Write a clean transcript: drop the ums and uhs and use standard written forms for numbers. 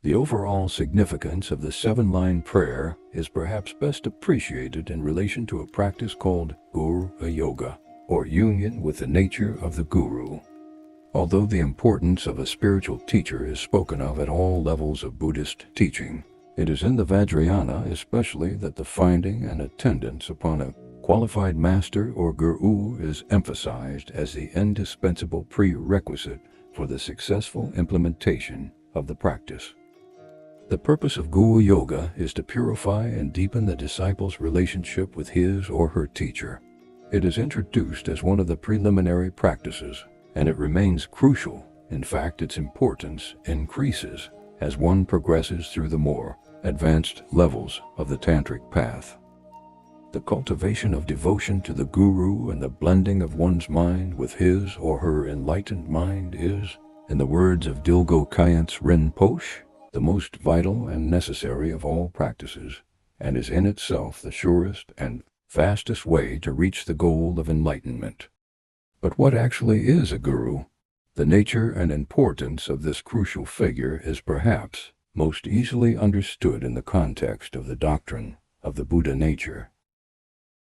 The overall significance of the 7-line prayer is perhaps best appreciated in relation to a practice called Guru Yoga, or union with the nature of the Guru. Although the importance of a spiritual teacher is spoken of at all levels of Buddhist teaching, it is in the Vajrayana especially that the finding and attendance upon a qualified master or guru is emphasized as the indispensable prerequisite for the successful implementation of the practice. The purpose of Guru Yoga is to purify and deepen the disciple's relationship with his or her teacher. It is introduced as one of the preliminary practices, and it remains crucial. In fact, its importance increases as one progresses through the more advanced levels of the tantric path. The cultivation of devotion to the Guru and the blending of one's mind with his or her enlightened mind is, in the words of Dilgo Khyentse Rinpoche, the most vital and necessary of all practices, and is in itself the surest and fastest way to reach the goal of enlightenment. But what actually is a guru? The nature and importance of this crucial figure is perhaps most easily understood in the context of the doctrine of the Buddha nature.